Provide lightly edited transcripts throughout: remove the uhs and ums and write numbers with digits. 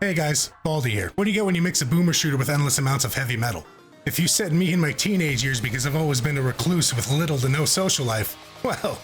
Hey guys, Baldy here. What do you get when you mix a boomer shooter with endless amounts of heavy metal? If you said me in my teenage years because I've always been a recluse with little to no social life, well,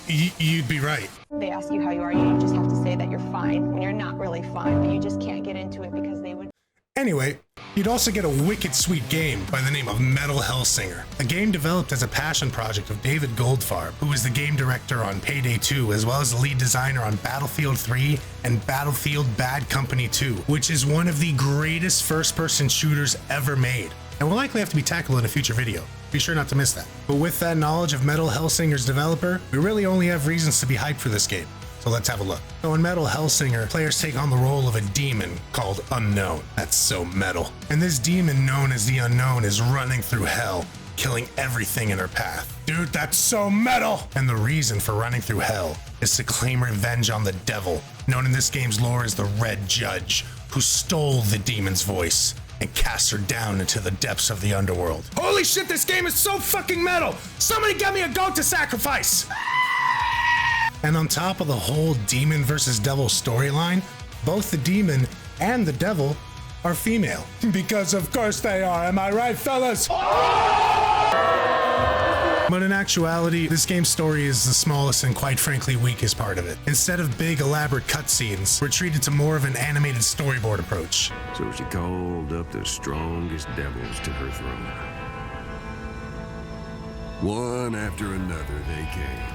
you'd be right. They ask you how you are, you just have to say that you're fine when you're not really fine, but you just can't get into it because they would. Anyway, you'd also get a wicked sweet game by the name of Metal Hellsinger, a game developed as a passion project of David Goldfarb, who was the game director on Payday 2, as well as the lead designer on Battlefield 3 and Battlefield Bad Company 2, which is one of the greatest first-person shooters ever made, and will likely have to be tackled in a future video. Be sure not to miss that. But with that knowledge of Metal Hellsinger's developer, we really only have reasons to be hyped for this game. So let's have a look. So in Metal Hellsinger, players take on the role of a demon called Unknown. That's so metal. And this demon known as the Unknown is running through hell, killing everything in her path. Dude, that's so metal! And the reason for running through hell is to claim revenge on the devil, known in this game's lore as the Red Judge, who stole the demon's voice and cast her down into the depths of the underworld. Holy shit, this game is so fucking metal! Somebody get me a goat to sacrifice! And on top of the whole demon versus devil storyline, both the demon and the devil are female. Because of course they are, am I right, fellas? But in actuality, this game's story is the smallest and quite frankly weakest part of it. Instead of big elaborate cutscenes, we're treated to more of an animated storyboard approach. So she called up the strongest devils to her throne. One after another they came,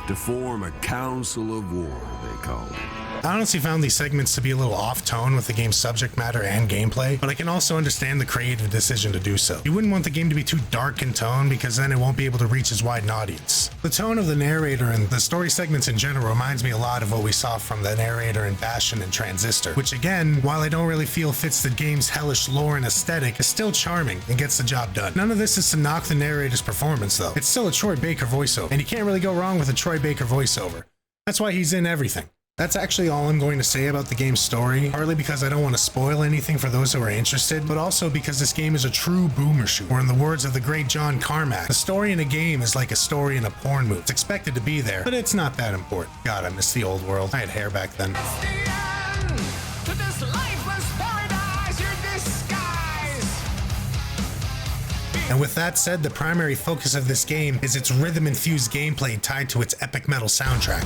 to form a council of war, they called it. I honestly found these segments to be a little off-tone with the game's subject matter and gameplay, but I can also understand the creative decision to do so. You wouldn't want the game to be too dark in tone because then it won't be able to reach as wide an audience. The tone of the narrator and the story segments in general reminds me a lot of what we saw from the narrator in Bastion and Transistor, which again, while I don't really feel fits the game's hellish lore and aesthetic, is still charming and gets the job done. None of this is to knock the narrator's performance though. It's still a Troy Baker voiceover, and you can't really go wrong with a Troy Baker voiceover. That's why he's in everything. That's actually all I'm going to say about the game's story, partly because I don't want to spoil anything for those who are interested, but also because this game is a true boomer shooter, or in the words of the great John Carmack, a story in a game is like a story in a porn movie. It's expected to be there, but it's not that important. God, I miss the old world. I had hair back then. And with that said, the primary focus of this game is its rhythm-infused gameplay tied to its epic metal soundtrack.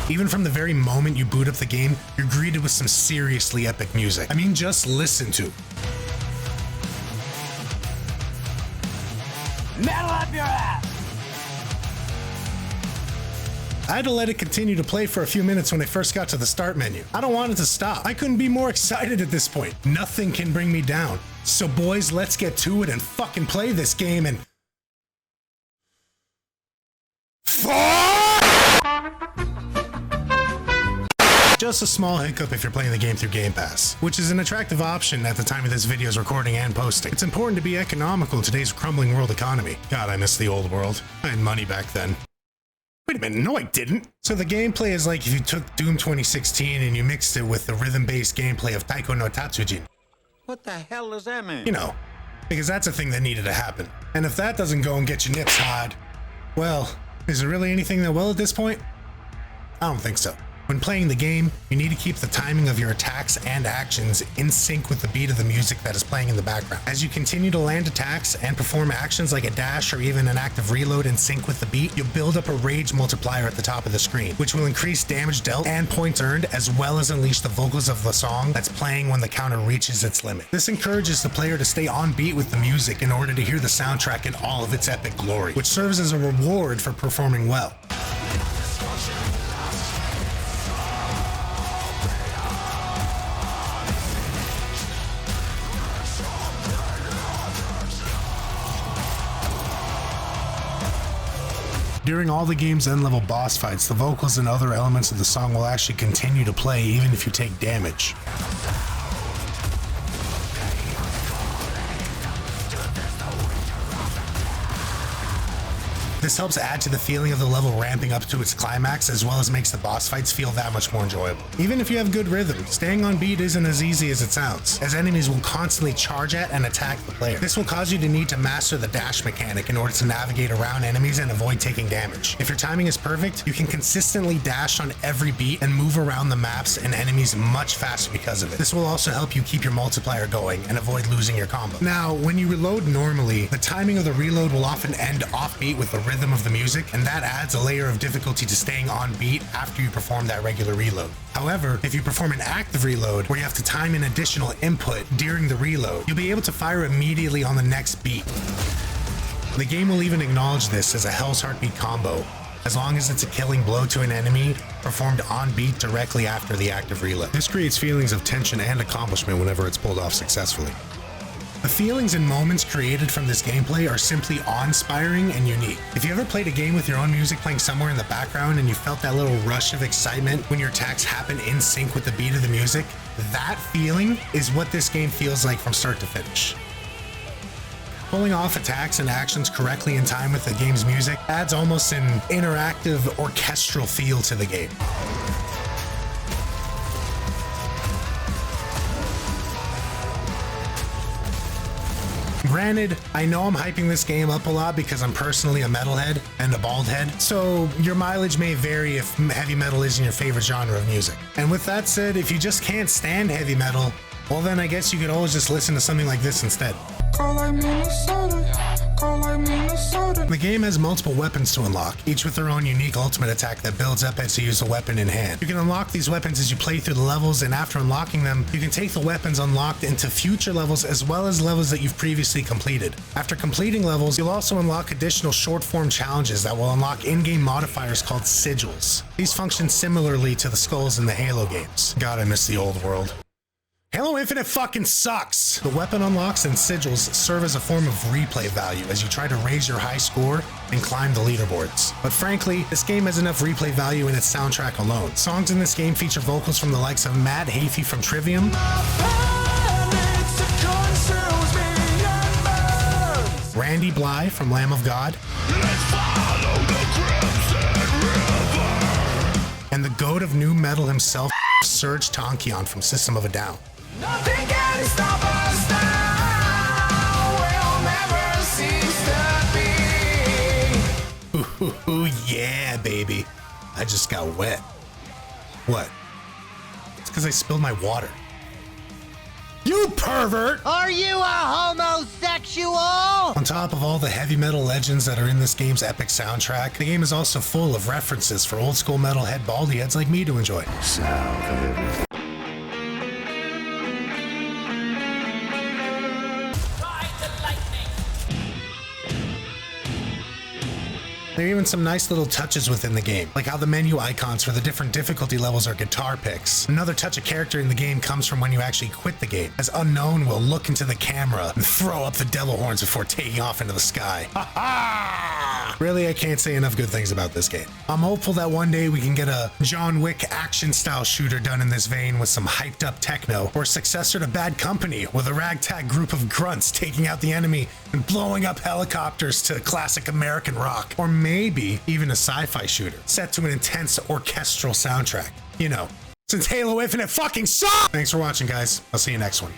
Even from the very moment you boot up the game, you're greeted with some seriously epic music. I mean, just listen to. Metal up your ass! I had to let it continue to play for a few minutes when I first got to the start menu. I don't want it to stop. I couldn't be more excited at this point. Nothing can bring me down. So boys, let's get to it and fucking play this game and... Just a small hiccup if you're playing the game through Game Pass, which is an attractive option at the time of this video's recording and posting. It's important to be economical in today's crumbling world economy. God, I miss the old world. I had money back then. Wait a minute, no I didn't. So the gameplay is like if you took Doom 2016 and you mixed it with the rhythm-based gameplay of Taiko no Tatsujin. What the hell does that mean? You know, because that's a thing that needed to happen. And if that doesn't go and get your nips hard, well, is there really anything that will at this point? I don't think so. When playing the game, you need to keep the timing of your attacks and actions in sync with the beat of the music that is playing in the background. As you continue to land attacks and perform actions like a dash or even an active reload in sync with the beat, you'll build up a rage multiplier at the top of the screen, which will increase damage dealt and points earned, as well as unleash the vocals of the song that's playing when the counter reaches its limit. This encourages the player to stay on beat with the music in order to hear the soundtrack in all of its epic glory, which serves as a reward for performing well. During all the game's end-level boss fights, the vocals and other elements of the song will actually continue to play even if you take damage. This helps add to the feeling of the level ramping up to its climax, as well as makes the boss fights feel that much more enjoyable. Even if you have good rhythm, staying on beat isn't as easy as it sounds, as enemies will constantly charge at and attack the player. This will cause you to need to master the dash mechanic in order to navigate around enemies and avoid taking damage. If your timing is perfect, you can consistently dash on every beat and move around the maps and enemies much faster because of it. This will also help you keep your multiplier going and avoid losing your combo. Now, when you reload normally, the timing of the reload will often end offbeat with the rhythm of the music, and that adds a layer of difficulty to staying on beat after you perform that regular reload. However, if you perform an active reload where you have to time an additional input during the reload, you'll be able to fire immediately on the next beat. The game will even acknowledge this as a Hell's Heartbeat combo, as long as it's a killing blow to an enemy performed on beat directly after the active reload. This creates feelings of tension and accomplishment whenever it's pulled off successfully. The feelings and moments created from this gameplay are simply awe-inspiring and unique. If you ever played a game with your own music playing somewhere in the background and you felt that little rush of excitement when your attacks happen in sync with the beat of the music, that feeling is what this game feels like from start to finish. Pulling off attacks and actions correctly in time with the game's music adds almost an interactive orchestral feel to the game. Granted, I know I'm hyping this game up a lot because I'm personally a metalhead and a bald head, so your mileage may vary if heavy metal isn't your favorite genre of music. And with that said, if you just can't stand heavy metal, well then I guess you could always just listen to something like this instead. The game has multiple weapons to unlock, each with their own unique ultimate attack that builds up as you use a weapon in hand. You can unlock these weapons as you play through the levels, and after unlocking them, you can take the weapons unlocked into future levels as well as levels that you've previously completed. After completing levels, you'll also unlock additional short-form challenges that will unlock in-game modifiers called sigils. These function similarly to the skulls in the Halo games. God, I miss the old world. Halo Infinite fucking sucks! The weapon unlocks and sigils serve as a form of replay value as you try to raise your high score and climb the leaderboards. But frankly, this game has enough replay value in its soundtrack alone. Songs in this game feature vocals from the likes of Matt Heafy from Trivium, Randy Bly from Lamb of God, and the goat of new metal himself, Serge Tankian from System of a Down. Nothing can stop us now. We'll never cease to be. Ooh, yeah, baby. I just got wet. What? It's because I spilled my water. You pervert! Are you a homosexual? On top of all the heavy metal legends that are in this game's epic soundtrack, the game is also full of references for old school metalhead baldy heads like me to enjoy. Salve. There are even some nice little touches within the game, like how the menu icons for the different difficulty levels are guitar picks. Another touch of character in the game comes from when you actually quit the game, as Unknown will look into the camera and throw up the devil horns before taking off into the sky. Ha ha! Really, I can't say enough good things about this game. I'm hopeful that one day we can get a John Wick action-style shooter done in this vein with some hyped up techno, or a successor to Bad Company with a ragtag group of grunts taking out the enemy and blowing up helicopters to classic American rock, or maybe even a sci-fi shooter set to an intense orchestral soundtrack. You know, since Halo Infinite fucking sucks! Thanks for watching, guys. I'll see you next one.